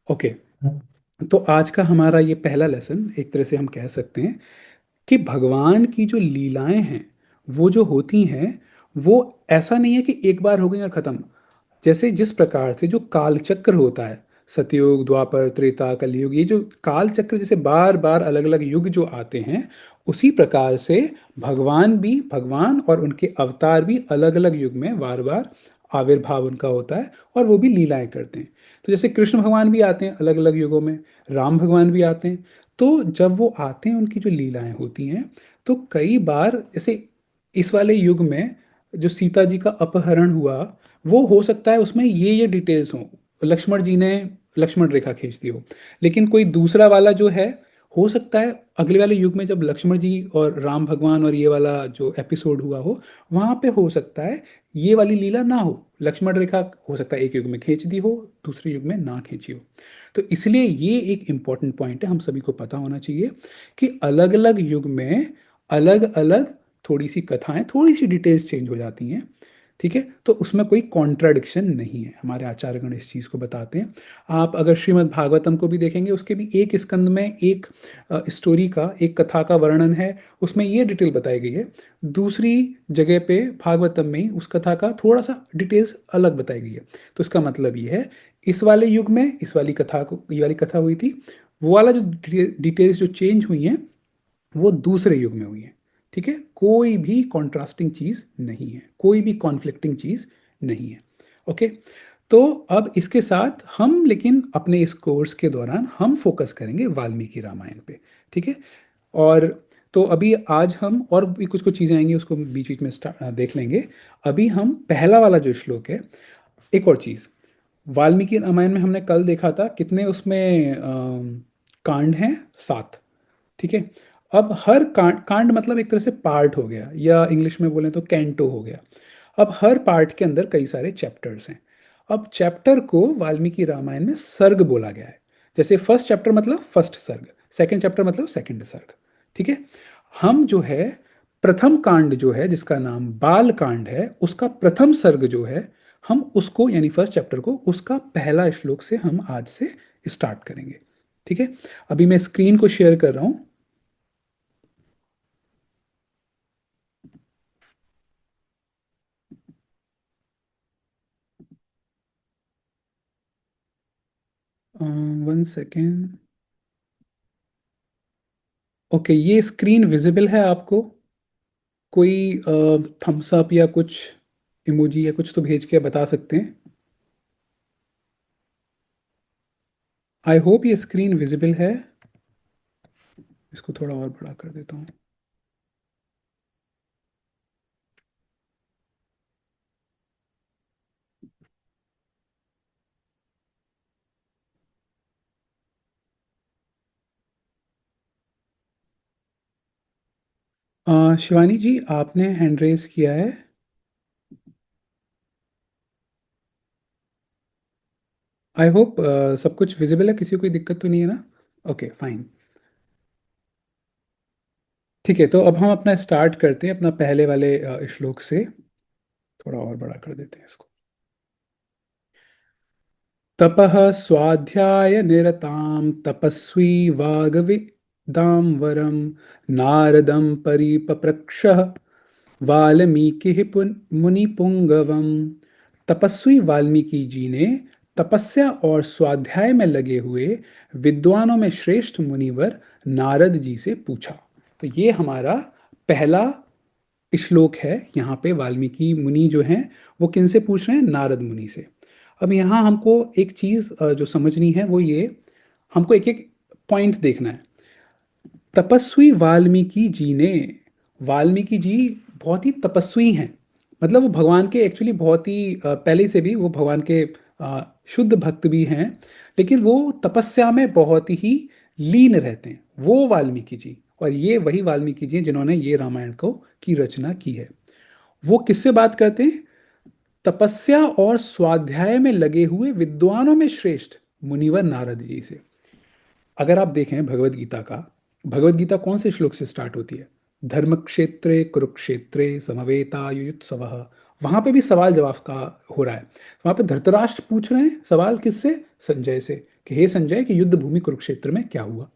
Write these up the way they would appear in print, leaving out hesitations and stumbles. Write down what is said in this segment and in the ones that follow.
Okay. तो आज का हमारा ये पहला लेसन एक तरह से हम कह सकते हैं कि भगवान की जो लीलाएं हैं वो जो होती हैं वो ऐसा नहीं है कि एक बार हो गई और खत्म। जैसे जिस प्रकार से जो काल चक्र होता है, सतयुग, द्वापर, त्रेता, कलयुग, ये जो काल चक्र जैसे बार बार अलग अलग युग जो आते हैं, उसी प्रकार से भगवान और उनके अवतार भी अलग अलग युग में बार बार आविर्भाव उनका होता है और वो भी लीलाएं करते हैं। तो जैसे कृष्ण भगवान भी आते हैं अलग अलग युगों में, राम भगवान भी आते हैं। तो जब वो आते हैं उनकी जो लीलाएं होती हैं, तो कई बार जैसे इस वाले युग में जो सीता जी का अपहरण हुआ, वो हो सकता है उसमें ये डिटेल्स हों, लक्ष्मण जी ने लक्ष्मण रेखा खींच दी हो। लेकिन कोई दूसरा वाला जो है, हो सकता है अगले वाले युग में जब लक्ष्मण जी और राम भगवान और ये वाला जो एपिसोड हुआ हो, वहां पे हो सकता है ये वाली लीला ना हो। लक्ष्मण रेखा हो सकता है एक युग में खींच दी हो, दूसरे युग में ना खींची हो। तो इसलिए ये एक इम्पॉर्टेंट पॉइंट है, हम सभी को पता होना चाहिए कि अलग अलग युग में अलग अलग थोड़ी सी कथाएं, थोड़ी सी डिटेल्स चेंज हो जाती हैं। ठीक है, तो उसमें कोई कॉन्ट्राडिक्शन नहीं है, हमारे आचार्यगण इस चीज़ को बताते हैं। आप अगर श्रीमद् भागवतम को भी देखेंगे, उसके भी एक स्कंद में एक स्टोरी का, एक कथा का वर्णन है, उसमें ये डिटेल बताई गई है। दूसरी जगह पे भागवतम में ही उस कथा का थोड़ा सा डिटेल्स अलग बताई गई है। तो इसका मतलब ये है, इस वाले युग में इस वाली कथा को, ये वाली कथा हुई थी, वो वाला जो डिटेल्स जो चेंज हुई हैं वो दूसरे युग में हुई है। ठीक है, कोई भी कॉन्ट्रास्टिंग चीज नहीं है, कोई भी कॉन्फ्लिक्टिंग चीज नहीं है। ओके। तो अब इसके साथ हम, लेकिन अपने इस कोर्स के दौरान हम फोकस करेंगे वाल्मीकि रामायण पे। ठीक है। और तो अभी आज हम और भी कुछ कुछ चीज़ें आएंगी, उसको बीच बीच में देख लेंगे। अभी हम पहला वाला जो श्लोक है, एक और चीज़, वाल्मीकि रामायण में हमने कल देखा था कितने उसमें कांड हैं, 7। ठीक है। अब हर कांड मतलब एक तरह से पार्ट हो गया, या इंग्लिश में बोलें तो कैंटो हो गया। अब हर पार्ट के अंदर कई सारे चैप्टर्स हैं। अब चैप्टर को वाल्मीकि रामायण में सर्ग बोला गया है। जैसे फर्स्ट चैप्टर मतलब फर्स्ट सर्ग, सेकंड चैप्टर मतलब सेकंड सर्ग। ठीक है। हम जो है, प्रथम कांड जो है जिसका नाम बाल कांड है, उसका प्रथम सर्ग जो है, हम उसको यानी फर्स्ट चैप्टर को, उसका पहला श्लोक से हम आज से स्टार्ट करेंगे। ठीक है। अभी मैं स्क्रीन को शेयर कर रहा हूं। 1 सेकेंड। ओके, ये स्क्रीन विजिबल है आपको? कोई थम्स अप या कुछ इमोजी या कुछ तो भेज के बता सकते हैं। आई होप ये स्क्रीन विजिबल है। इसको थोड़ा और बड़ा कर देता हूँ। शिवानी जी, आपने हैंड रेज किया है। आई होप सब कुछ विजिबल है, किसी को कोई दिक्कत तो नहीं है ना? Okay, fine. ठीक है, तो अब हम अपना स्टार्ट करते हैं अपना पहले वाले श्लोक से। थोड़ा और बड़ा कर देते हैं इसको। तपः स्वाध्याय निरतां तपस्वी वागविदां वरं नारदं परिपप्रक्षः वाल्मीकि मुनिपुंगवम। तपस्वी वाल्मीकि जी ने तपस्या और स्वाध्याय में लगे हुए विद्वानों में श्रेष्ठ मुनिवर नारद जी से पूछा। तो ये हमारा पहला श्लोक है। यहाँ पे वाल्मीकि मुनि जो हैं वो किन से पूछ रहे हैं? नारद मुनि से। अब यहाँ हमको एक चीज जो समझनी है वो ये, हमको एक एक पॉइंट देखना है। तपस्वी वाल्मीकि जी ने, वाल्मीकि जी बहुत ही तपस्वी हैं। मतलब वो भगवान के एक्चुअली बहुत ही पहले से भी वो भगवान के शुद्ध भक्त भी हैं। लेकिन वो तपस्या में बहुत ही लीन रहते हैं, वो वाल्मीकि जी। और ये वही वाल्मीकि जी हैं जिन्होंने ये रामायण को की रचना की है। वो किससे बात करते हैं? तपस्या और स्वाध्याय में लगे हुए विद्वानों में श्रेष्ठ मुनिवर नारद जी से। अगर आप देखें भगवत गीता का, भगवत गीता कौन से श्लोक से स्टार्ट होती है? धर्म क्षेत्रे कुरुक्षेत्रे समवेतायुयुत्सवः। वहां पे भी सवाल जवाब का हो रहा है। वहां पे धृतराष्ट्र पूछ रहे हैं सवाल, किससे? संजय से, कि हे संजय कि युद्ध भूमि कुरुक्षेत्र में क्या हुआ।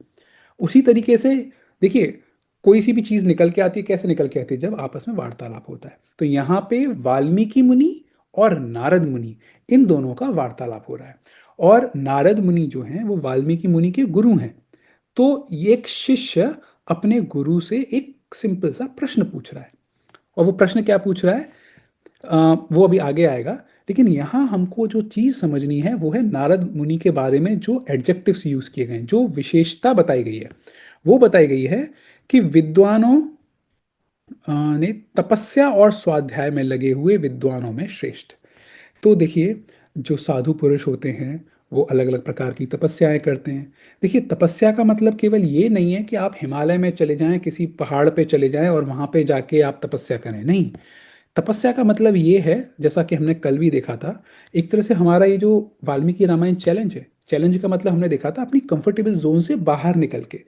उसी तरीके से देखिए, कोई सी भी चीज निकल के आती है, कैसे निकल के आती है, जब आपस में वार्तालाप होता है। तो यहाँ पे वाल्मीकि मुनि और नारद मुनि, इन दोनों का वार्तालाप हो रहा है। और नारद मुनि जो हैं वो वाल्मीकि मुनि के गुरु हैं। तो ये एक शिष्य अपने गुरु से एक सिंपल सा प्रश्न पूछ रहा है। और वो प्रश्न क्या पूछ रहा है, वो अभी आगे आएगा। लेकिन यहाँ हमको जो चीज़ समझनी है वो है नारद मुनि के बारे में जो एडजेक्टिव्स यूज़ किए गए हैं, जो विशेषता बताई गई है। वो बताई गई है कि विद्वानों ने तपस्या और स्वाध्याय में लगे हुए विद्वानों में श्रेष्ठ। तो देखिए, जो साधु पुरुष होते हैं वो अलग अलग प्रकार की तपस्याएं करते हैं। देखिए, तपस्या का मतलब केवल ये नहीं है कि आप हिमालय में चले जाएं, किसी पहाड़ पे चले जाएं और वहां पे जाके आप तपस्या करें, नहीं। तपस्या का मतलब ये है, जैसा कि हमने कल भी देखा था, एक तरह से हमारा ये जो वाल्मीकि रामायण चैलेंज है, चैलेंज का मतलब हमने देखा था अपनी कंफर्टेबल जोन से बाहर निकल के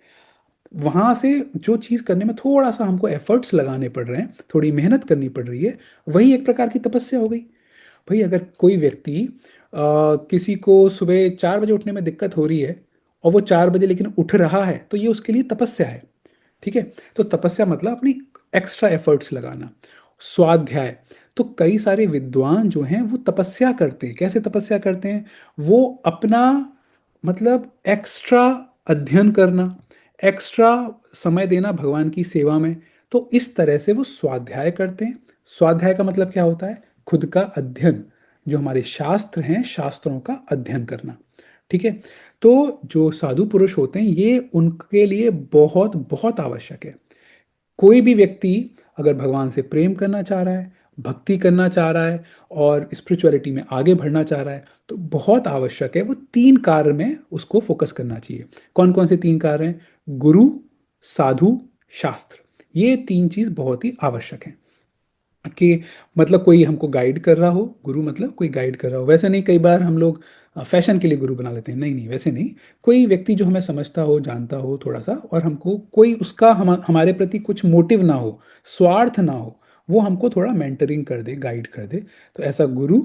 वहां से जो चीज करने में थोड़ा सा हमको एफर्ट्स लगाने पड़ रहे हैं, थोड़ी मेहनत करनी पड़ रही है, वही एक प्रकार की तपस्या हो गई। भाई, अगर कोई व्यक्ति किसी को सुबह 4 बजे उठने में दिक्कत हो रही है और वो 4 बजे लेकिन उठ रहा है, तो ये उसके लिए तपस्या है। ठीक है। तो तपस्या मतलब अपनी एक्स्ट्रा एफर्ट्स लगाना। स्वाध्याय, तो कई सारे विद्वान जो हैं वो तपस्या करते हैं। कैसे तपस्या करते हैं, वो अपना मतलब एक्स्ट्रा अध्ययन करना, एक्स्ट्रा समय देना भगवान की सेवा में। तो इस तरह से वो स्वाध्याय करते हैं। स्वाध्याय का मतलब क्या होता है, खुद का अध्ययन, जो हमारे शास्त्र हैं, शास्त्रों का अध्ययन करना। ठीक है। तो जो साधु पुरुष होते हैं ये उनके लिए बहुत बहुत आवश्यक है। कोई भी व्यक्ति अगर भगवान से प्रेम करना चाह रहा है, भक्ति करना चाह रहा है और स्पिरिचुअलिटी में आगे बढ़ना चाह रहा है, तो बहुत आवश्यक है वो 3 कार्य में उसको फोकस करना चाहिए। कौन कौन से 3 कार्य हैं, गुरु, साधु, शास्त्र। ये 3 चीज बहुत ही आवश्यक है। कि मतलब कोई हमको गाइड कर रहा हो, गुरु मतलब कोई गाइड कर रहा हो। वैसे नहीं, कई बार हम लोग फैशन के लिए गुरु बना लेते हैं, नहीं नहीं, वैसे नहीं। कोई व्यक्ति जो हमें समझता हो, जानता हो थोड़ा सा, और हमको कोई उसका हमारे प्रति कुछ मोटिव ना हो, स्वार्थ ना हो, वो हमको थोड़ा मेंटरिंग कर दे, गाइड कर दे। तो ऐसा गुरु।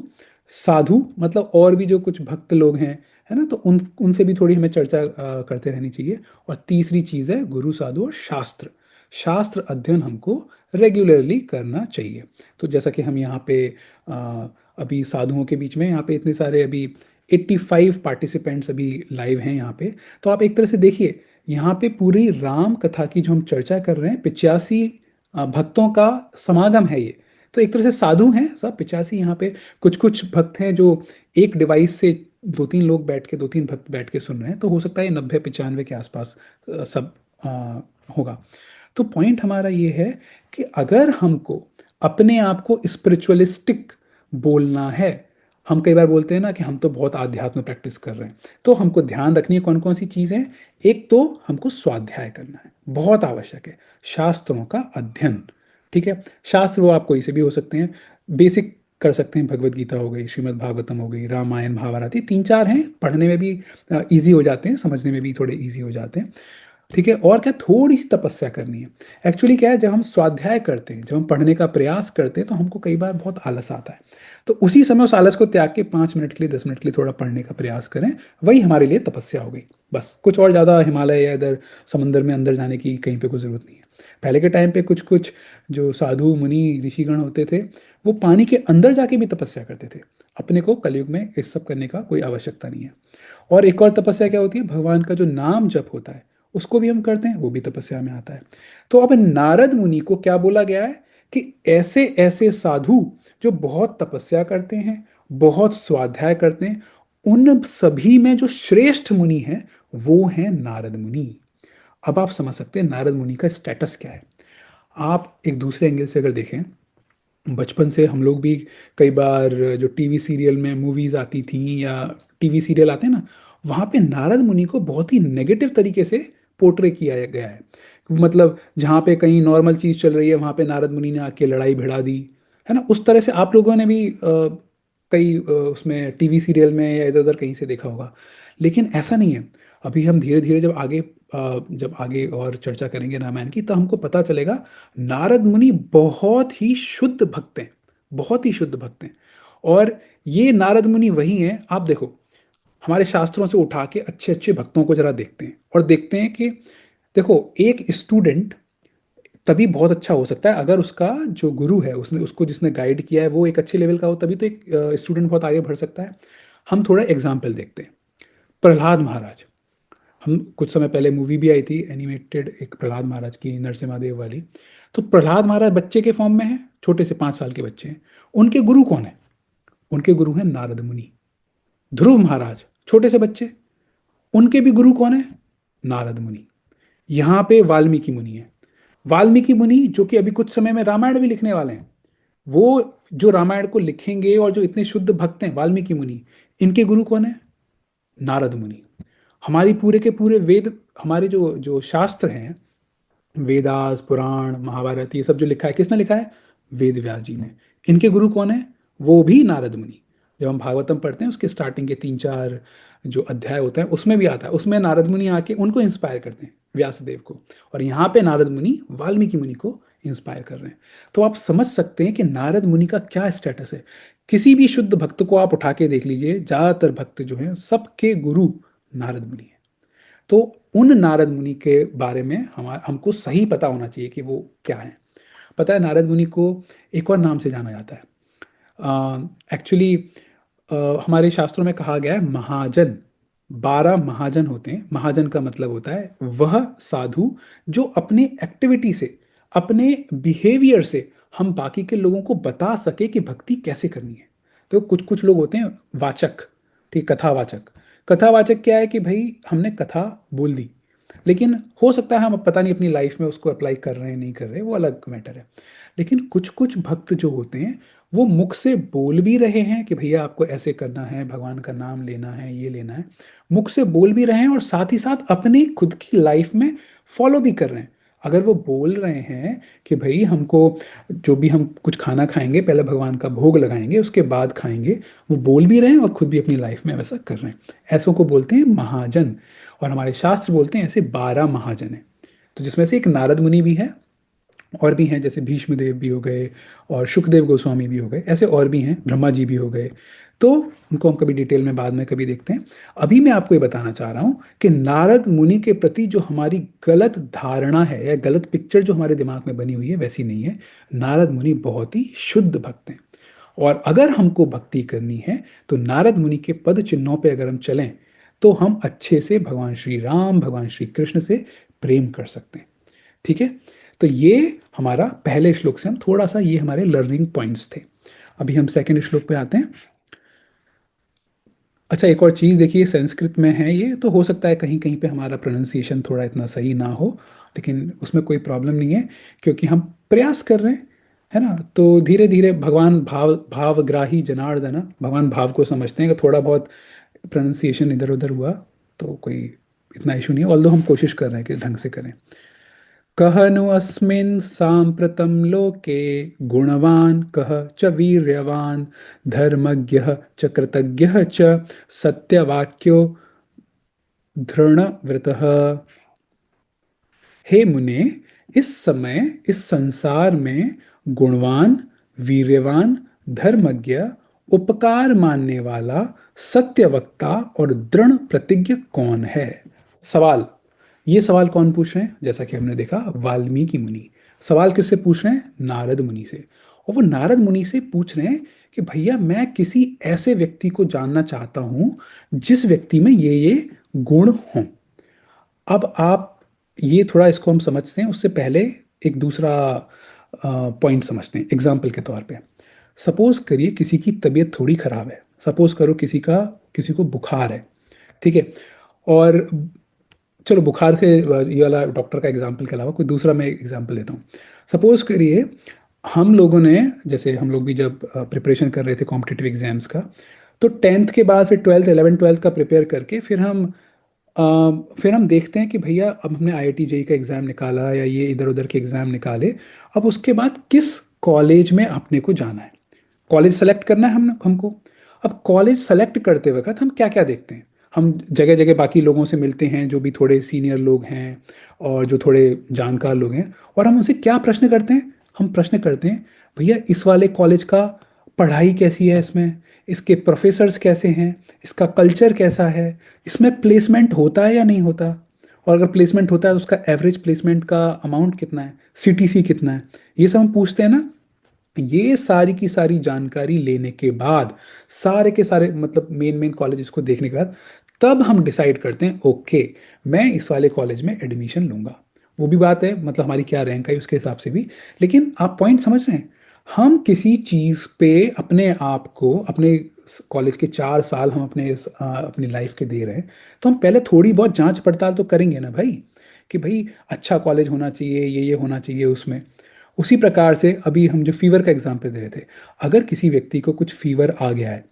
साधु मतलब और भी जो कुछ भक्त लोग हैं, है ना, तो उनसे भी थोड़ी हमें चर्चा करते रहनी चाहिए। और तीसरी चीज़ है गुरु, साधु और शास्त्र। शास्त्र अध्ययन हमको रेगुलरली करना चाहिए। तो जैसा कि हम यहाँ पे अभी साधुओं के बीच में यहाँ पे इतने सारे अभी 85 पार्टिसिपेंट्स अभी लाइव हैं यहाँ पे। तो आप एक तरह से देखिए, यहाँ पे पूरी राम कथा की जो हम चर्चा कर रहे हैं, 85 भक्तों का समागम है ये। तो एक तरह से साधु हैं सब 85 यहाँ पे। कुछ कुछ भक्त हैं जो एक डिवाइस से 2-3 लोग बैठ के, 2-3 भक्त बैठ के सुन रहे हैं। तो हो सकता है 90-95 के आसपास सब होगा। तो पॉइंट हमारा ये है कि अगर हमको अपने आप को स्पिरिचुअलिस्टिक बोलना है, हम कई बार बोलते हैं ना कि हम तो बहुत आध्यात्म प्रैक्टिस कर रहे हैं, तो हमको ध्यान रखनी है कौन कौन सी चीज़ें। एक तो हमको स्वाध्याय करना है, बहुत आवश्यक है। शास्त्रों का अध्ययन। ठीक है। शास्त्र वो आप कोई से भी हो सकते हैं, बेसिक कर सकते हैं, भगवत गीता हो गई, श्रीमद् भागवतम हो गई, रामायण, महाभारत, ये 3-4 हैं, पढ़ने में भी इजी हो जाते हैं, समझने में भी थोड़े इजी हो जाते हैं। ठीक है। और क्या, थोड़ी सी तपस्या करनी है। एक्चुअली क्या है, जब हम स्वाध्याय करते हैं, जब हम पढ़ने का प्रयास करते हैं, तो हमको कई बार बहुत आलस आता है। तो उसी समय उस आलस को त्याग के 5 मिनट के लिए, 10 मिनट के लिए थोड़ा पढ़ने का प्रयास करें, वही हमारे लिए तपस्या हो गई। बस कुछ और ज़्यादा हिमालय या इधर समंदर में अंदर जाने की कहीं पे कोई ज़रूरत नहीं है। पहले के टाइम पे कुछ कुछ जो साधु मुनि ऋषिगण होते थे, वो पानी के अंदर जाके भी तपस्या करते थे। अपने को कलयुग में इस सब करने का कोई आवश्यकता नहीं है। और एक और तपस्या क्या होती है, भगवान का जो नाम जप होता है उसको भी हम करते हैं, वो भी तपस्या में आता है। तो अब नारद मुनि को क्या बोला गया है कि ऐसे ऐसे साधु जो बहुत तपस्या करते हैं, बहुत स्वाध्याय करते हैं, उन सभी में जो श्रेष्ठ मुनि हैं वो हैं नारद मुनि। अब आप समझ सकते हैं नारद मुनि का स्टेटस क्या है। आप एक दूसरे एंगल से अगर देखें, बचपन से हम लोग भी कई बार जो टीवी सीरियल में मूवीज आती थी या टीवी सीरियल आते हैं ना, वहाँ पे नारद मुनि को बहुत ही नेगेटिव तरीके से पोर्ट्रे किया गया है। मतलब जहाँ पे कहीं नॉर्मल चीज़ चल रही है, वहाँ पे नारद मुनि ने आके लड़ाई भिड़ा दी, है ना। उस तरह से आप लोगों ने भी कई उसमें टीवी सीरियल में या इधर उधर कहीं से देखा होगा। लेकिन ऐसा नहीं है। अभी हम धीरे धीरे जब आगे और चर्चा करेंगे रामायण की, तो हमको पता चलेगा नारद मुनि बहुत ही शुद्ध भक्त हैं, बहुत ही शुद्ध भक्त हैं। और ये नारद मुनि वही हैं, आप देखो, हमारे शास्त्रों से उठा के अच्छे अच्छे भक्तों को जरा देखते हैं और देखते हैं कि देखो, एक स्टूडेंट तभी बहुत अच्छा हो सकता है अगर उसका जो गुरु है, उसने उसको जिसने गाइड किया है वो एक अच्छे लेवल का हो, तभी तो एक स्टूडेंट बहुत आगे बढ़ सकता है। हम थोड़ा एग्जाम्पल देखते हैं। प्रहलाद महाराज, हम कुछ समय पहले मूवी भी आई थी एनिमेटेड, एक प्रहलाद महाराज की, नरसिम्हा देव वाली। तो प्रहलाद महाराज बच्चे के फॉर्म में है, छोटे से 5 साल के बच्चे हैं। उनके गुरु कौन है? उनके गुरु हैं नारद मुनि। ध्रुव महाराज छोटे से बच्चे, उनके भी गुरु कौन है? नारद मुनि। यहाँ पे वाल्मीकि मुनि है। वाल्मीकि मुनि जो कि अभी कुछ समय में रामायण भी लिखने वाले हैं, वो जो रामायण को लिखेंगे और जो इतने शुद्ध भक्त हैं वाल्मीकि मुनि, इनके गुरु कौन है? नारद मुनि। हमारी पूरे के पूरे वेद, हमारे जो जो शास्त्र हैं, वेदास, पुराण, महाभारत, ये सब जो लिखा है, किसने लिखा है? वेद व्यास जी ने। इनके गुरु कौन है? वो भी नारद मुनि। जब हम भागवतम पढ़ते हैं उसके स्टार्टिंग के 3-4 जो अध्याय होते हैं उसमें भी आता है, उसमें नारद मुनि आके उनको इंस्पायर करते हैं, व्यासदेव को। और यहाँ पे नारद मुनि वाल्मीकि मुनि को इंस्पायर कर रहे हैं। तो आप समझ सकते हैं कि नारद मुनि का क्या स्टेटस है। किसी भी शुद्ध भक्त को आप उठा के देख लीजिए, ज्यादातर भक्त जो हैं सबके गुरु नारद मुनि हैं। तो उन नारद मुनि के बारे में हमको सही पता होना चाहिए कि वो क्या है। पता है, नारद मुनि को एक और नाम से जाना जाता है। एक्चुअली हमारे शास्त्रों में कहा गया है महाजन, 12 महाजन होते हैं। महाजन का मतलब होता है वह साधु जो अपने एक्टिविटी से, अपने बिहेवियर से हम बाकी के लोगों को बता सके कि भक्ति कैसे करनी है। तो कुछ कुछ लोग होते हैं वाचक, ठीक, कथावाचक। कथावाचक क्या है कि भाई हमने कथा बोल दी, लेकिन हो सकता है हम पता नहीं अपनी लाइफ में उसको अप्लाई कर रहे हैं नहीं कर रहे, वो अलग मैटर है। लेकिन कुछ कुछ भक्त जो होते हैं वो मुख से बोल भी रहे हैं कि भैया आपको ऐसे करना है, भगवान का नाम लेना है, ये लेना है। मुख से बोल भी रहे हैं और साथ ही साथ अपनी खुद की लाइफ में फॉलो भी कर रहे हैं। अगर वो बोल रहे हैं कि भाई हमको जो भी हम कुछ खाना खाएंगे पहले भगवान का भोग लगाएंगे उसके बाद खाएंगे, वो बोल भी रहे हैं और खुद भी अपनी लाइफ में वैसा कर रहे हैं, ऐसों को बोलते हैं महाजन। और हमारे शास्त्र बोलते हैं ऐसे 12 महाजन हैं। तो जिसमें से एक नारद मुनि भी है, और भी हैं जैसे भीष्म देव भी हो गए और सुखदेव गोस्वामी भी हो गए, ऐसे और भी हैं, ब्रह्मा जी भी हो गए। तो उनको हम कभी डिटेल में बाद में कभी देखते हैं। अभी मैं आपको ये बताना चाह रहा हूँ कि नारद मुनि के प्रति जो हमारी गलत धारणा है या गलत पिक्चर जो हमारे दिमाग में बनी हुई है वैसी नहीं है। नारद मुनि बहुत ही शुद्ध भक्त हैं। और अगर हमको भक्ति करनी है तो नारद मुनि के पद चिन्हों पे अगर हम चलें तो हम अच्छे से भगवान श्री राम, भगवान श्री कृष्ण से प्रेम कर सकते हैं। ठीक है, तो ये हमारा पहले श्लोक से हम थोड़ा सा, ये हमारे लर्निंग पॉइंट्स थे। अभी हम सेकंड श्लोक पे आते हैं। अच्छा, एक और चीज़ देखिए, संस्कृत में है ये, तो हो सकता है कहीं कहीं पे हमारा प्रोनाउंसिएशन थोड़ा इतना सही ना हो, लेकिन उसमें कोई प्रॉब्लम नहीं है क्योंकि हम प्रयास कर रहे हैं, है ना। तो धीरे धीरे भगवान भावग्राही जनार्दन, भगवान भाव को समझते हैं कि थोड़ा बहुत प्रोनाउंसिएशन इधर उधर हुआ तो कोई इतना इशू नहीं है, ऑल्दो हम कोशिश कर रहे हैं कि ढंग से करें। कः नु अस्मिन् साम्प्रतं लोके गुणवान् कः च वीर्यवान् धर्मज्ञः च कृतज्ञः च सत्यवाक्यो धृणव्रतः। हे मुने, इस समय इस संसार में गुणवान, वीर्यवान, धर्मज्ञ, उपकार मानने वाला, सत्यवक्ता और दृढ़ प्रतिज्ञ कौन है? सवाल, ये सवाल कौन पूछ रहे हैं? जैसा कि हमने देखा, वाल्मीकि मुनि। सवाल किससे पूछ रहे हैं? नारद मुनि से। और वो नारद मुनि से पूछ रहे हैं कि भैया मैं किसी ऐसे व्यक्ति को जानना चाहता हूं जिस व्यक्ति में ये गुण हों। अब आप ये थोड़ा इसको हम समझते हैं उससे पहले एक दूसरा पॉइंट समझते हैं एग्जाम्पल के तौर पे। सपोज करिए किसी की तबीयत थोड़ी खराब है, सपोज करो किसी को बुखार है, ठीक है। और चलो बुखार से ये वाला डॉक्टर का एग्जाम्पल के अलावा कोई दूसरा मैं एग्जाम्पल देता हूँ। सपोज करिए हम लोगों ने, जैसे हम लोग भी जब प्रिपरेशन कर रहे थे कॉम्पिटिटिव एग्जाम्स का, तो 10th के बाद फिर 12th 11th 12th का प्रिपेयर करके फिर हम देखते हैं कि भैया अब हमने IIT जेई का एग्ज़ाम निकाला या ये इधर उधर के एग्ज़ाम निकाले। अब उसके बाद किस कॉलेज में अपने को जाना है, कॉलेज सेलेक्ट करना है हमको। अब कॉलेज सेलेक्ट करते वक्त हम क्या क्या देखते हैं? हम जगह जगह बाकी लोगों से मिलते हैं जो भी थोड़े सीनियर लोग हैं और जो थोड़े जानकार लोग हैं, और हम उनसे क्या प्रश्न करते हैं? हम प्रश्न करते हैं भैया इस वाले कॉलेज का पढ़ाई कैसी है, इसमें इसके प्रोफेसर्स कैसे हैं, इसका कल्चर कैसा है, इसमें प्लेसमेंट होता है या नहीं होता, और अगर प्लेसमेंट होता है तो उसका एवरेज प्लेसमेंट का अमाउंट कितना है, सीटीसी कितना है, ये सब हम पूछते हैं ना। ये सारी की सारी जानकारी लेने के बाद, सारे के सारे मतलब मेन मेन कॉलेजेस को देखने के बाद, तब हम डिसाइड करते हैं ओके, मैं इस वाले कॉलेज में एडमिशन लूंगा। वो भी बात है, मतलब हमारी क्या रैंक है उसके हिसाब से भी। लेकिन आप पॉइंट समझ रहे हैं, हम किसी चीज़ पे अपने आप को, अपने कॉलेज के 4 साल हम अपनी लाइफ के दे रहे हैं, तो हम पहले थोड़ी बहुत जांच पड़ताल तो करेंगे ना भाई, कि भाई अच्छा कॉलेज होना चाहिए, ये होना चाहिए उसमें। उसी प्रकार से अभी हम जो फीवर का एग्जाम्पल दे रहे थे, अगर किसी व्यक्ति को कुछ फीवर आ गया है,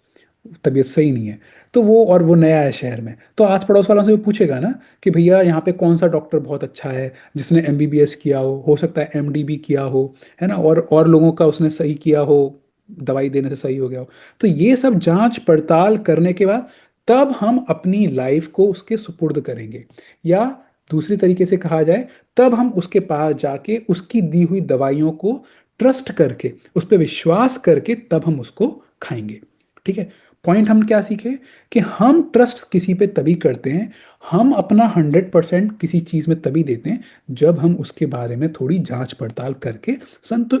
तबीयत सही नहीं है, तो वो नया है शहर में, तो आस पड़ोस वालों से वो पूछेगा ना कि भैया यहाँ पे कौन सा डॉक्टर बहुत अच्छा है, जिसने एमबीबीएस किया हो सकता है एमडी भी किया हो, है ना, और लोगों का उसने सही किया हो, दवाई देने से सही हो गया हो। तो ये सब जांच पड़ताल करने के बाद तब हम अपनी लाइफ को उसके सुपुर्द करेंगे, या दूसरी तरीके से कहा जाए, तब हम उसके पास जाके उसकी दी हुई दवाइयों को ट्रस्ट करके, उस पर विश्वास करके, तब हम उसको खाएंगे। ठीक है। पॉइंट हम क्या सीखे, कि हम ट्रस्ट किसी पे तभी करते हैं, हम अपना 100% किसी चीज में तभी देते हैं, जब हम उसके बारे में थोड़ी जांच पड़ताल करके संतु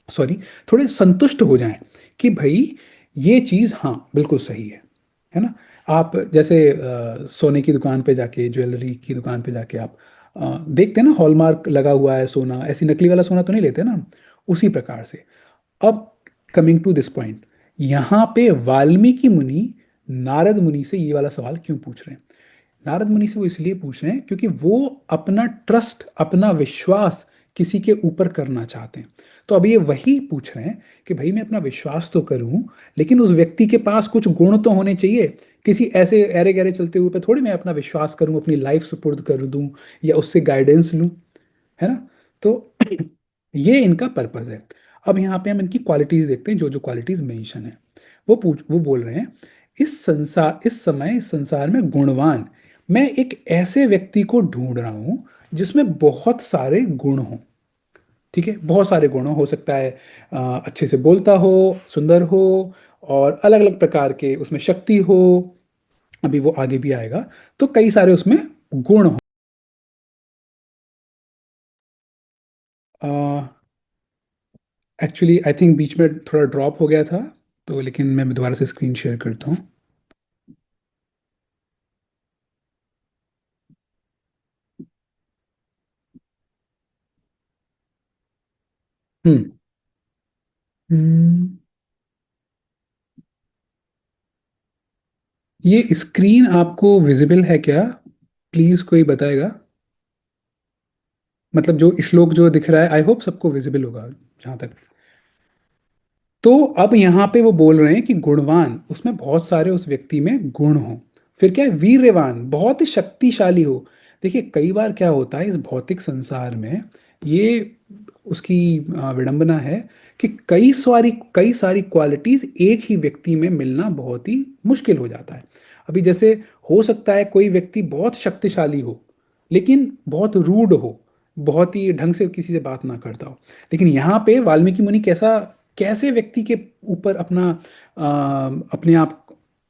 सॉरी थोड़े संतुष्ट हो जाएं कि भाई ये चीज हाँ बिल्कुल सही है ना। आप जैसे सोने की दुकान पे जाके, ज्वेलरी की दुकान पे जाके आप देखते हैं ना, हॉलमार्क लगा हुआ है सोना, ऐसी नकली वाला सोना तो नहीं लेते ना हम। उसी प्रकार से, अब कमिंग टू दिस पॉइंट, यहाँ पे वाल्मीकि मुनि नारद मुनि से ये वाला सवाल क्यों पूछ रहे हैं। नारद मुनि से वो इसलिए पूछ रहे हैं क्योंकि वो अपना ट्रस्ट, अपना विश्वास किसी के ऊपर करना चाहते हैं। तो अब ये वही पूछ रहे हैं कि भाई मैं अपना विश्वास तो करूं, लेकिन उस व्यक्ति के पास कुछ गुण तो होने चाहिए। किसी ऐसे अरे गहरे चलते हुए पे थोड़ी मैं अपना विश्वास करूं, अपनी लाइफ सुपुर्द कर दूं, या उससे गाइडेंस लूं, है ना। तो ये इनका पर्पज है। अब यहाँ पे हम इनकी क्वालिटीज देखते हैं, जो जो क्वालिटीज मेंशन है। वो बोल रहे हैं, इस समय इस संसार में गुणवान, मैं एक ऐसे व्यक्ति को ढूंढ रहा हूं जिसमें बहुत सारे गुण हों। ठीक है, बहुत सारे गुण हो सकता है, अच्छे से बोलता हो, सुंदर हो, और अलग अलग प्रकार के उसमें शक्ति हो, अभी वो आगे भी आएगा। तो कई सारे उसमें गुण हो। एक्चुअली आई थिंक बीच में थोड़ा ड्रॉप हो गया था, तो लेकिन मैं दोबारा से स्क्रीन शेयर करता हूँ। हम्म। हम्म, ये स्क्रीन आपको विजिबल है क्या, प्लीज कोई बताएगा। मतलब जो श्लोक जो दिख रहा है, आई होप सबको विजिबल होगा जहां तक। तो अब यहाँ पे वो बोल रहे हैं कि गुणवान, उसमें बहुत सारे उस व्यक्ति में गुण हो। फिर क्या है, वीर्यवान, बहुत ही शक्तिशाली हो। देखिए कई बार क्या होता है इस भौतिक संसार में, ये उसकी विडंबना है कि कई सारी क्वालिटीज एक ही व्यक्ति में मिलना बहुत ही मुश्किल हो जाता है। अभी जैसे हो सकता है कोई व्यक्ति बहुत शक्तिशाली हो, लेकिन बहुत रूड हो, बहुत ही ढंग से किसी से बात ना करता हो। लेकिन यहाँ पे वाल्मीकि मुनि कैसा, कैसे व्यक्ति के ऊपर अपने आप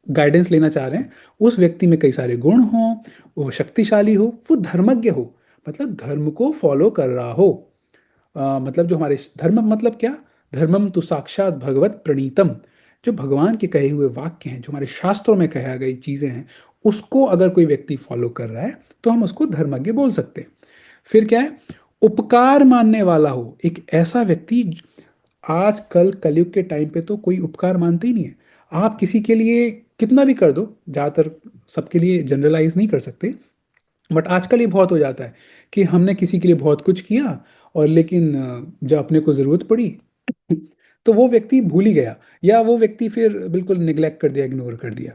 गाइडेंस लेना चाह रहे हैं, उस व्यक्ति में कई सारे गुण हों, वो शक्तिशाली हो, वो धर्मज्ञ हो, मतलब धर्म को फॉलो कर रहा हो। मतलब जो हमारे धर्म मतलब क्या, धर्मम तो साक्षात भगवत प्रणीतम, जो भगवान के कहे हुए वाक्य हैं, जो हमारे शास्त्रों में कहा गई चीजें हैं, उसको अगर कोई व्यक्ति फॉलो कर रहा है तो हम उसको धर्मज्ञ बोल सकते हैं। फिर क्या है, उपकार मानने वाला हो, एक ऐसा व्यक्ति, आजकल कलयुग के टाइम पे तो कोई उपकार मानते ही नहीं है। आप किसी के लिए कितना भी कर दो, ज़्यादातर, सबके लिए जनरलाइज नहीं कर सकते, बट आजकल ये बहुत हो जाता है कि हमने किसी के लिए बहुत कुछ किया, और लेकिन जब अपने को ज़रूरत पड़ी तो वो व्यक्ति भूल ही गया, या वो व्यक्ति फिर बिल्कुल निग्लेक्ट कर दिया, इग्नोर कर दिया।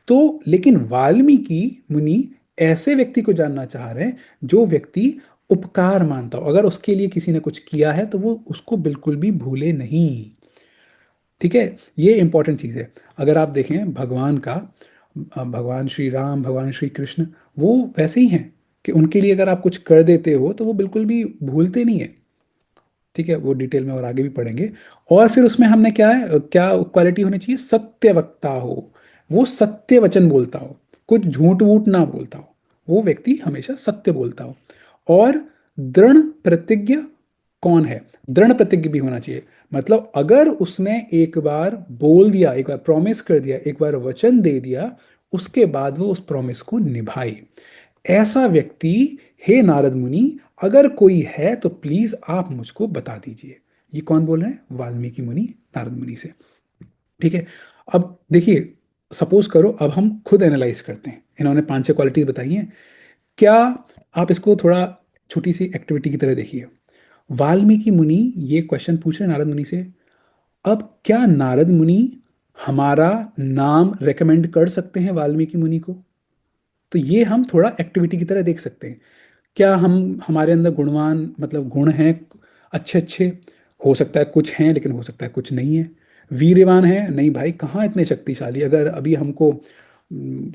तो लेकिन वाल्मीकि मुनि ऐसे व्यक्ति को जानना चाह रहे हैं जो व्यक्ति उपकार मानता हो, अगर उसके लिए किसी ने कुछ किया है तो वो उसको बिल्कुल भी भूले नहीं। ठीक है, ये इंपॉर्टेंट चीज़ है। अगर आप देखें भगवान का, भगवान श्री राम, भगवान श्री कृष्ण, वो वैसे ही हैं कि उनके लिए अगर आप कुछ कर देते हो तो वो बिल्कुल भी भूलते नहीं है। ठीक है, वो डिटेल में और आगे भी पढ़ेंगे। और फिर उसमें हमने क्या है, क्या क्वालिटी होनी चाहिए, सत्य वक्ता हो, वो सत्य वचन बोलता हो, कुछ झूठ वूठ ना बोलता हो, वो व्यक्ति हमेशा सत्य बोलता हो। और दृढ़ प्रतिज्ञ कौन है, दृढ़ प्रतिज्ञ भी होना चाहिए। मतलब अगर उसने एक बार बोल दिया, एक बार प्रॉमिस कर दिया, एक बार वचन दे दिया, उसके बाद वो उस प्रॉमिस को निभाए, ऐसा व्यक्ति, हे नारद मुनि, अगर कोई है तो प्लीज आप मुझको बता दीजिए। ये कौन बोल रहे हैं, वाल्मीकि मुनि नारद मुनि से। ठीक है। अब देखिए, सपोज करो अब हम खुद एनालाइज करते हैं, इन्होंने 5-6 क्वालिटीज बताई हैं। क्या आप इसको थोड़ा छोटी सी एक्टिविटी की तरह देखिए। वाल्मीकि मुनि ये क्वेश्चन पूछ रहे हैं नारद मुनि से। अब क्या नारद मुनि हमारा नाम रेकमेंड कर सकते हैं वाल्मीकि मुनि को? तो ये हम थोड़ा एक्टिविटी की तरह देख सकते हैं। क्या हम, हमारे अंदर गुणवान मतलब गुण हैं अच्छे अच्छे, हो सकता है कुछ हैं, लेकिन हो सकता है कुछ नहीं है। वीर्यवान है, नहीं भाई कहाँ इतने शक्तिशाली। अगर अभी हमको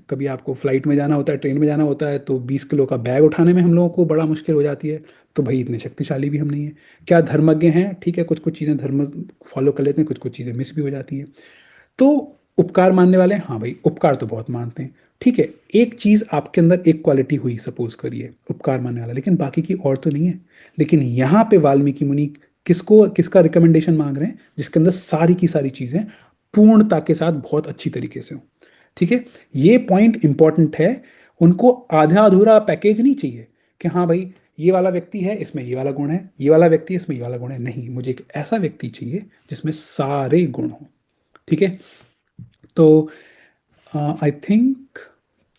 कभी आपको फ्लाइट में जाना होता है, ट्रेन में जाना होता है, तो 20 किलो का बैग उठाने में हम लोगों को बड़ा मुश्किल हो जाती है। तो भाई इतने शक्तिशाली भी हम नहीं है। क्या धर्मज्ञ हैं, ठीक है, कुछ कुछ चीज़ें धर्म फॉलो कर लेते हैं, कुछ कुछ चीज़ें मिस भी हो जाती है। तो उपकार मानने वाले हैं, हाँ भाई उपकार तो बहुत मानते हैं। ठीक है, एक चीज आपके अंदर एक क्वालिटी हुई, सपोज करिए उपकार मानने वाला, लेकिन बाकी की और तो नहीं है। लेकिन यहाँ पे वाल्मीकि मुनि किसको, किसका रिकमेंडेशन मांग रहे हैं, जिसके अंदर सारी की सारी चीजें पूर्णता के साथ बहुत अच्छी तरीके से हो। ठीक है, ये पॉइंट इंपॉर्टेंट है। उनको आधा अधूरा पैकेज नहीं चाहिए कि हाँ भाई ये वाला व्यक्ति है, इसमें ये वाला गुण है, ये वाला व्यक्ति है, इसमें ये वाला गुण है। नहीं, मुझे एक ऐसा व्यक्ति चाहिए जिसमें सारे गुण हो। ठीक है। तो आई थिंक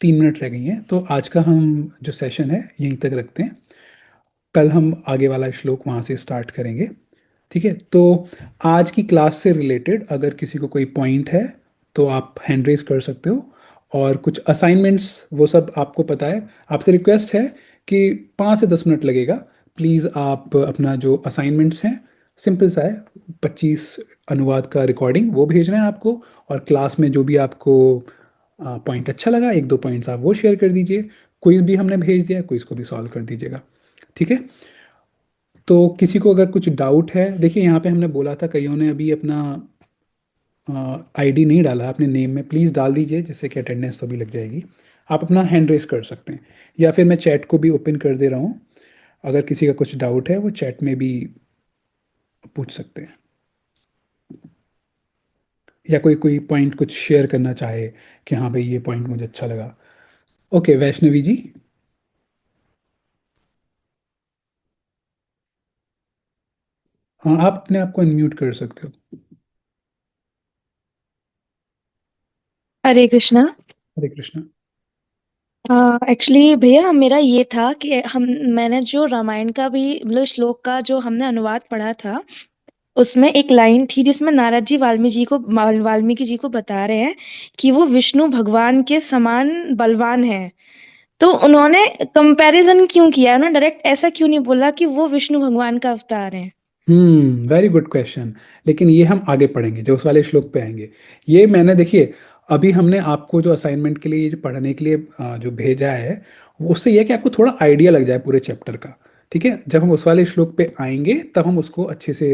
3 मिनट रह गई हैं, तो आज का हम जो सेशन है यहीं तक रखते हैं। कल हम आगे वाला श्लोक वहाँ से स्टार्ट करेंगे। ठीक है। तो आज की क्लास से रिलेटेड अगर किसी को कोई पॉइंट है तो आप हैंड रेज कर सकते हो। और कुछ असाइनमेंट्स वो सब आपको पता है, आपसे रिक्वेस्ट है कि 5 से 10 मिनट लगेगा। प्लीज़ आप अपना जो असाइनमेंट्स हैं, सिंपल सा है, 25 अनुवाद का रिकॉर्डिंग वो भेजना है आपको। और क्लास में जो भी आपको पॉइंट अच्छा लगा, 1-2 पॉइंट्स आप वो शेयर कर दीजिए। क्विज भी हमने भेज दिया है, क्विज को भी सॉल्व कर दीजिएगा। ठीक है। तो किसी को अगर कुछ डाउट है, देखिए यहाँ पे हमने बोला था, कईयों ने अभी अपना आईडी नहीं डाला अपने नेम में, प्लीज़ डाल दीजिए, जिससे कि अटेंडेंस तो भी लग जाएगी। आप अपना हैंड रेस कर सकते हैं, या फिर मैं चैट को भी ओपन कर दे रहा हूँ। अगर किसी का कुछ डाउट है वो चैट में भी पूछ सकते हैं, या कोई कोई पॉइंट कुछ शेयर करना चाहे कि हाँ भाई ये पॉइंट मुझे अच्छा लगा। ओके, वैष्णवी जी। हाँ, आप अपने आप को अनम्यूट कर सकते हो। हरे कृष्णा। हरे कृष्णा। एक्चुअली भैया मेरा ये था कि हम मैंने जो रामायण का भी मतलब श्लोक का जो हमने अनुवाद पढ़ा था, उसमें एक लाइन थी जिसमें नारद जी वाल्मीकि जी को बता रहे हैं कि वो विष्णु भगवान के समान बलवान है। तो उन्होंने कंपैरिजन क्यों किया, उन्होंने डायरेक्ट ऐसा क्यों नहीं बोला कि वो विष्णु भगवान का अवतार है? Very good question. लेकिन ये हम आगे पढ़ेंगे, जो उस वाले श्लोक पे आएंगे। ये मैंने, देखिए, अभी हमने आपको जो असाइनमेंट के लिए, ये जो पढ़ने के लिए जो भेजा है, उससे ये है कि आपको थोड़ा आइडिया लग जाए पूरे चैप्टर का। ठीक है, जब हम उस वाले श्लोक पे आएंगे तब हम उसको अच्छे से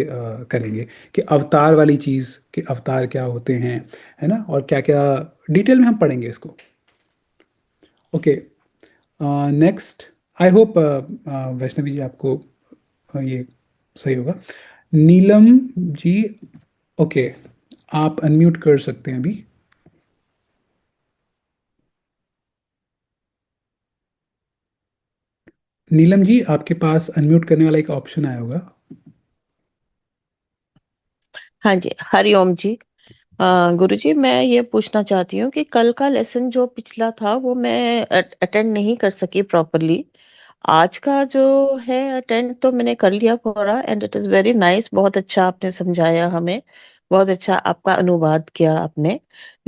करेंगे कि अवतार वाली चीज़, कि अवतार क्या होते हैं, है ना, और क्या क्या डिटेल में हम पढ़ेंगे इसको। Okay. Next, I hope Vaishnavi ji आपको ये सही होगा। नीलम जी, ओके, आप अनम्यूट कर सकते हैं अभी। नीलम जी, आपके पास अनम्यूट करने वाला एक ऑप्शन आया होगा। हाँ जी, हरिओम जी। गुरुजी, मैं ये पूछना चाहती हूँ कि कल का लेसन जो पिछला था वो मैं अटेंड नहीं कर सकी प्रॉपरली। आज का जो है अटेंड तो मैंने कर लिया पूरा, and it is very nice. बहुत अच्छा आपने समझाया हमें, बहुत अच्छा आपका अनुवाद किया आपने।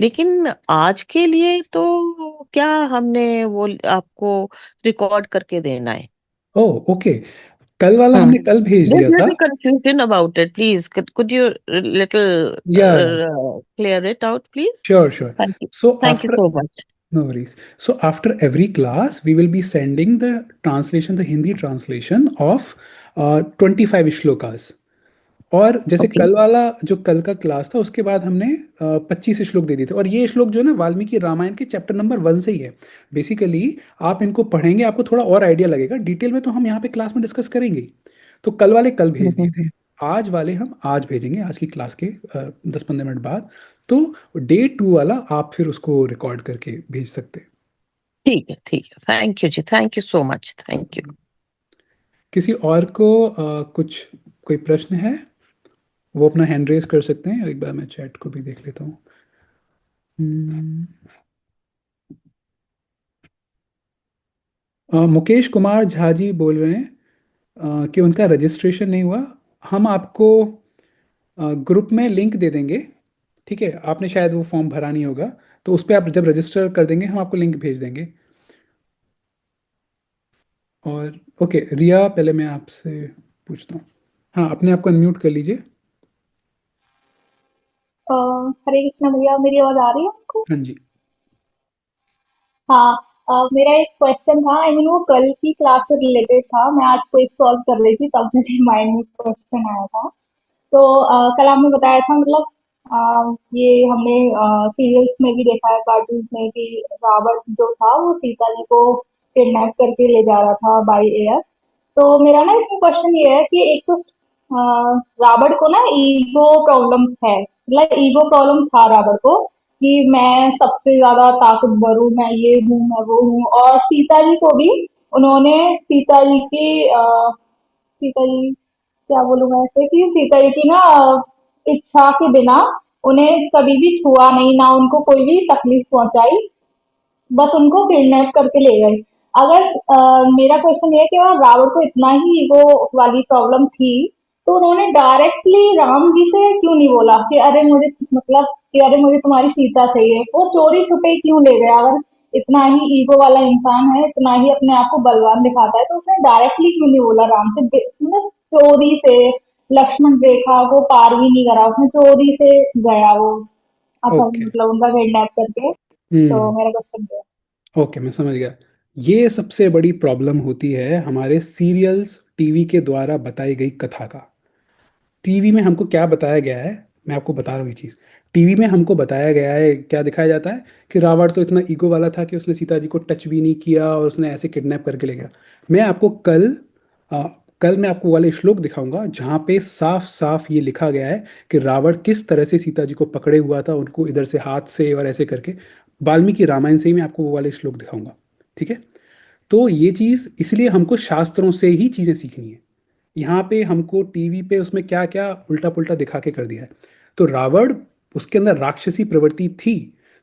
लेकिन आज के लिए तो क्या हमने वो आपको रिकॉर्ड करके देना है? ओह ओके, कल वाला हाँ, हमने कल भेज there's दिया था। little confusion about it. Please, could you little या clear it out, please? Sure sure. Thank you. So Thank you after, so much. no worries. So after every class, we will be sending the translation, the Hindi translation of 25 shlokas. और जैसे okay. कल वाला जो कल का class था उसके बाद हमने 25 श्लोक दे दिए थे, और ये श्लोक जो है ना वाल्मीकि रामायण के चैप्टर नंबर 1 से ही है। बेसिकली आप इनको पढ़ेंगे आपको थोड़ा और आइडिया लगेगा, डिटेल में तो हम यहाँ पे क्लास में डिस्कस करेंगे ही। तो कल वाले कल भेज दिए थे, हम्म। आज वाले हम आज भेजेंगे, आज की क्लास के 10-15 मिनट बाद। तो डे 2 वाला आप फिर उसको रिकॉर्ड करके भेज सकते हैं। ठीक है, ठीक है, थैंक यू जी, thank you so much, thank you. किसी और को कुछ कोई प्रश्न है, वो अपना हैंड रेज कर सकते हैं। एक बार मैं चैट को भी देख लेता हूँ। हम्म, मुकेश कुमार झा जी बोल रहे हैं कि उनका रजिस्ट्रेशन नहीं हुआ। हम आपको ग्रुप में लिंक दे देंगे, ठीक है? आपने शायद वो फॉर्म भरा नहीं होगा, तो उस पर आप जब रजिस्टर कर देंगे हम आपको लिंक भेज देंगे। और ओके रिया, पहले मैं आपसे पूछता हूँ। हाँ, अपने आप को अनम्यूट कर लीजिए। हरे कृष्णा भैया, मेरी आवाज आ रही है आपको? हाँ जी। हाँ। मेरा एक क्वेश्चन था, आई मीन वो कल की क्लास से रिलेटेड था। मैं आज क्विज सॉल्व कर रही थी तब मेरे माइंड में क्वेश्चन आया था। तो कल आपने बताया था, मतलब ये हमने सीरियल्स में भी देखा है, कार्टून्स में, कि रावण जो था वो सीता जी को किडनैप करके ले जा रहा था बाय एयर। तो मेरा ना इसमें क्वेश्चन ये है कि एक तो रावण को ना ईगो प्रॉब्लम है, मतलब ईगो प्रॉब्लम था रावण को कि मैं सबसे ज्यादा ताकतवर हूँ, मैं ये हूँ, मैं वो हूँ। और सीता जी को भी उन्होंने सीता जी की सीता जी क्या बोलूं मैं ऐसे कि सीता जी की ना इच्छा के बिना उन्हें कभी भी छुआ नहीं, ना उनको कोई भी तकलीफ पहुंचाई, बस उनको किडनैप करके ले गए। अगर मेरा क्वेश्चन ये है कि अगर रावण को इतना ही ईगो वाली प्रॉब्लम थी, तो उन्होंने डायरेक्टली राम जी से क्यों नहीं बोला कि अरे मुझे, मतलब कि अरे मुझे तुम्हारी सीता चाहिए? वो चोरी छुपे क्यों ले गया? अगर इतना ही ईगो वाला इंसान है, इतना ही अपने आप को बलवान दिखाता है, तो उसने डायरेक्टली क्यों नहीं बोला राम से? मतलब चोरी से लक्ष्मण रेखा को पार भी नहीं करा उसने, चोरी से गया वो, अच्छा ओके। मतलब उनका किडनैप करके। तो हम्म। मेरा क्वेश्चन ये है। ओके, मैं समझ गया। ये सबसे बड़ी प्रॉब्लम होती है हमारे सीरियल्स, टीवी के द्वारा बताई गई कथा का। टीवी में हमको क्या बताया गया है, मैं आपको बता रहा हूँ ये चीज़। टीवी में हमको बताया गया है, क्या दिखाया जाता है कि रावण तो इतना ईगो वाला था कि उसने सीता जी को टच भी नहीं किया और उसने ऐसे किडनैप करके ले गया। मैं आपको आ, कल मैं आपको वाले श्लोक दिखाऊंगा जहाँ पे साफ साफ ये लिखा गया है कि रावण किस तरह से सीता जी को पकड़े हुआ था, उनको इधर से हाथ से और ऐसे करके। वाल्मीकि रामायण से ही मैं आपको वो वाले श्लोक दिखाऊंगा, ठीक है? तो ये चीज़ इसलिए हमको शास्त्रों से ही चीज़ें सीखनी है। यहाँ पे हमको टीवी पे उसमें क्या क्या उल्टा पुल्टा दिखा के कर दिया है। तो रावण, उसके अंदर राक्षसी प्रवृत्ति थी।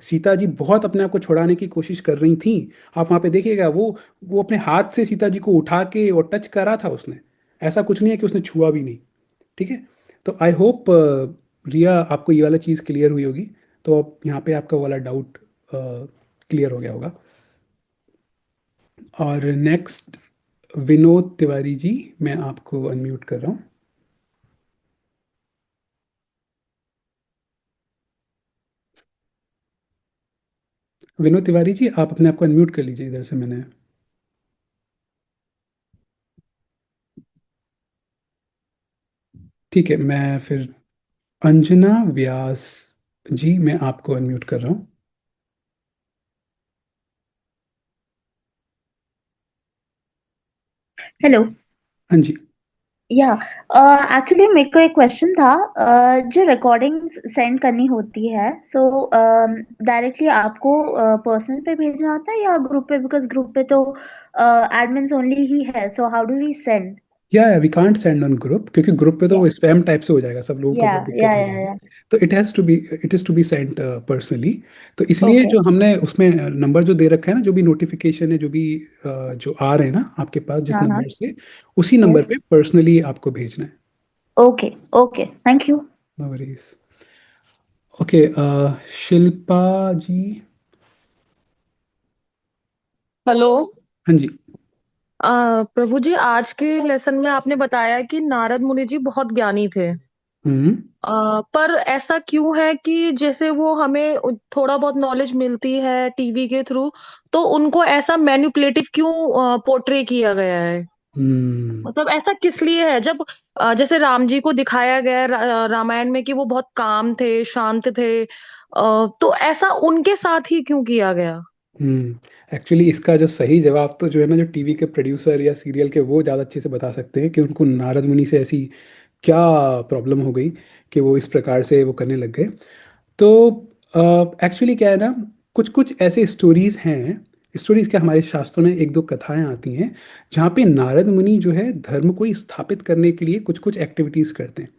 सीता जी बहुत अपने आप को छुड़ाने की कोशिश कर रही थी। आप वहाँ पे देखिएगा, वो अपने हाथ से सीता जी को उठा के और टच करा था उसने। ऐसा कुछ नहीं है कि उसने छुआ भी नहीं, ठीक है? तो आई होप रिया आपको ये वाला चीज़ क्लियर हुई होगी। तो अब यहाँ पे आपका वाला डाउट क्लियर हो गया होगा। और नेक्स्ट विनोद तिवारी जी, मैं आपको अनम्यूट कर रहा हूँ। विनोद तिवारी जी, आप अपने आप को अनम्यूट कर लीजिए इधर से। मैंने ठीक है, मैं फिर अंजना व्यास जी, मैं आपको अनम्यूट कर रहा हूँ। हेलो। हाँ जी। या एक्चुअली मेरे को एक क्वेश्चन था। जो रिकॉर्डिंग्स सेंड करनी होती है, सो डायरेक्टली आपको पर्सनल पे भेजना होता है या ग्रुप पे? बिकॉज ग्रुप पे तो एडमिन्स ओनली ही है, so how do we send? या we can't send on group, क्योंकि ग्रुप पे तो या वो स्पैम टाइप से हो जाएगा, सब लोगों को या बहुत दिक्कत या हो या जाएगी। या तो it is to be sent personally. तो इसलिए ओके। जो हमने उसमें नंबर जो दे रखा है ना, जो भी नोटिफिकेशन है, जो भी जो आ रहे हैं ना आपके पास जिस हाँ हाँ। नंबर से, उसी नंबर यस। पे पर्सनली आपको भेजना है। Okay. Okay, thank you. No worries. Okay, Shilpa ji. Hello. हाँ जी। प्रभु जी, आज के लेसन में आपने बताया कि नारद मुनि जी बहुत ज्ञानी थे। हम्म। पर ऐसा क्यों है कि जैसे वो हमें थोड़ा बहुत नॉलेज मिलती है टीवी के थ्रू, तो उनको ऐसा मैनिपुलेटिव क्यों पोर्ट्रे किया गया है? हम्म। मतलब ऐसा किस लिए है? जब जैसे राम जी को दिखाया गया है रामायण में कि वो बहुत काम थे, शांत थे, तो ऐसा उनके साथ ही क्यों किया गया? एक्चुअली इसका जो सही जवाब तो जो है ना, जो टीवी के प्रोड्यूसर या सीरियल के, वो ज़्यादा अच्छे से बता सकते हैं कि उनको नारद मुनि से ऐसी क्या प्रॉब्लम हो गई कि वो इस प्रकार से वो करने लग गए। तो एक्चुअली क्या है ना, कुछ कुछ ऐसे स्टोरीज हैं, स्टोरीज क्या, हमारे शास्त्रों में एक दो कथाएं आती हैं जहाँ पे नारद मुनि जो है धर्म को स्थापित करने के लिए कुछ कुछ एक्टिविटीज करते हैं।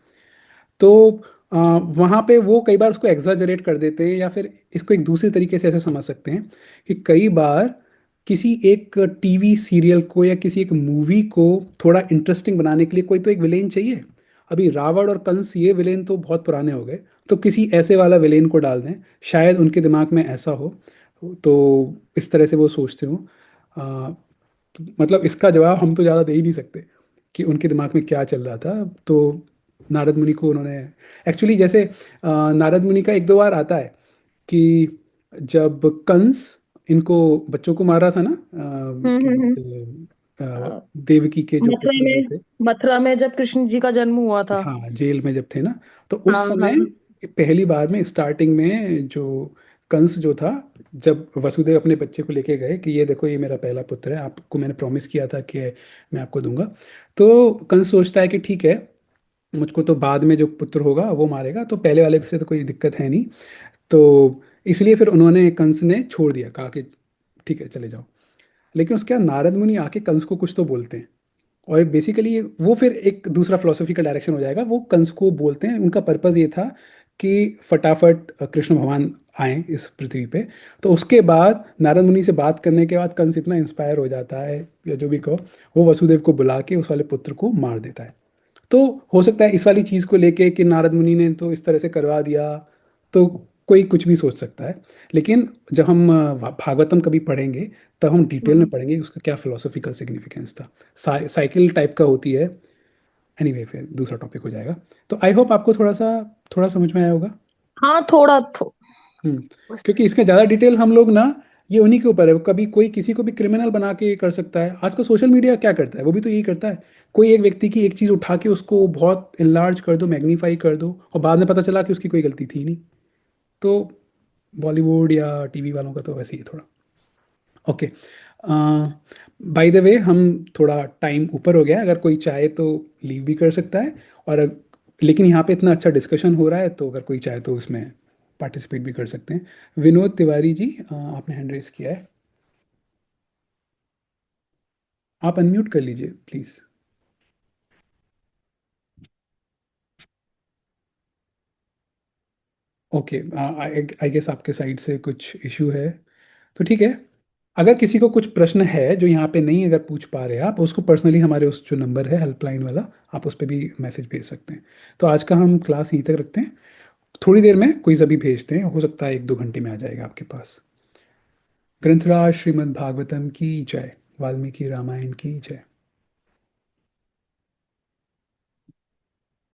तो वहाँ पे वो कई बार उसको एग्जाजरेट कर देते हैं, या फिर इसको एक दूसरे तरीके से ऐसे समझ सकते हैं कि कई बार किसी एक टीवी सीरियल को या किसी एक मूवी को थोड़ा इंटरेस्टिंग बनाने के लिए कोई तो एक विलेन चाहिए। अभी रावण और कंस ये विलेन तो बहुत पुराने हो गए, तो किसी ऐसे वाला विलेन को डाल दें, शायद उनके दिमाग में ऐसा हो। तो इस तरह से वो सोचते हो। मतलब इसका जवाब हम तो ज़्यादा दे ही नहीं सकते कि उनके दिमाग में क्या चल रहा था। तो नारद मुनि को उन्होंने एक्चुअली जैसे नारद मुनि का एक दो बार आता है कि जब कंस इनको बच्चों को मार रहा था ना, क्या हम्म। बोलते हैं, अ, देवकी के जो मथुरा पुत्र जो में थे। मथुरा में जब कृष्ण जी का जन्म हुआ था। हाँ, जेल में जब थे ना, तो उस हाँ समय हाँ। पहली बार में स्टार्टिंग में जो कंस जो था, जब वसुदेव अपने बच्चे को लेके गए कि ये देखो ये मेरा पहला पुत्र है, आपको मैंने प्रॉमिस किया था कि मैं आपको दूंगा। तो कंस सोचता है कि ठीक है, मुझको तो बाद में जो पुत्र होगा वो मारेगा, तो पहले वाले से तो कोई दिक्कत है नहीं। तो इसलिए फिर उन्होंने, कंस ने छोड़ दिया, कहा कि ठीक है चले जाओ। लेकिन उसके बाद नारद मुनि आके कंस को कुछ तो बोलते हैं, और बेसिकली वो फिर एक दूसरा फिलोसॉफिकल डायरेक्शन हो जाएगा। वो कंस को बोलते हैं, उनका पर्पस ये था कि फटाफट कृष्ण भगवान आए इस पृथ्वी पे। तो उसके बाद नारद मुनि से बात करने के बाद कंस इतना इंस्पायर हो जाता है, या जो भी कहो, वो वसुदेव को बुला के उस वाले पुत्र को मार देता है। तो हो सकता है इस वाली चीज़ को लेके कि नारद मुनि ने तो इस तरह से करवा दिया, तो कोई कुछ भी सोच सकता है। लेकिन जब हम भागवतम कभी पढ़ेंगे, तब हम डिटेल में हम्म। पढ़ेंगे उसका क्या फिलोसॉफिकल सिग्निफिकेंस था। साइकिल टाइप का होती है। एनीवे, फिर दूसरा टॉपिक हो जाएगा। तो आई होप आपको थोड़ा समझ में आया होगा। हाँ, थोड़ा तो। हम्म। क्योंकि इसका ज़्यादा डिटेल हम लोग ना, ये उन्हीं के ऊपर है, कभी कोई किसी को भी क्रिमिनल बना के कर सकता है। आजकल सोशल मीडिया क्या करता है, वो भी तो यही करता है। कोई एक व्यक्ति की एक चीज़ उठा के उसको बहुत इनलार्ज कर दो, मैग्नीफाई कर दो, और बाद में पता चला कि उसकी कोई गलती थी नहीं। तो बॉलीवुड या टीवी वालों का तो वैसे ही है थोड़ा। ओके। बाय द वे, हम थोड़ा टाइम ऊपर हो गया है, अगर कोई चाहे तो लीव भी कर सकता है। और लेकिन यहाँ पे इतना अच्छा डिस्कशन हो रहा है, तो अगर कोई चाहे तो इसमें पार्टिसिपेट भी कर सकते हैं। विनोद तिवारी जी, आपने हैंड रेस किया है, आप अनम्यूट कर लीजिए प्लीज़। ओके, आई गेस आपके साइड से कुछ इशू है, तो ठीक है। अगर किसी को कुछ प्रश्न है जो यहाँ पे नहीं अगर पूछ पा रहे हैं, आप उसको पर्सनली हमारे उस जो नंबर है हेल्पलाइन वाला, आप उस पर भी मैसेज भेज सकते हैं। तो आज का हम क्लास यहीं तक रखते हैं। थोड़ी देर में क्विज अभी भेजते हैं, हो सकता है एक दो घंटे में आ जाएगा आपके पास। ग्रंथराज श्रीमद् भागवतम की जय। वाल्मीकि रामायण की जय।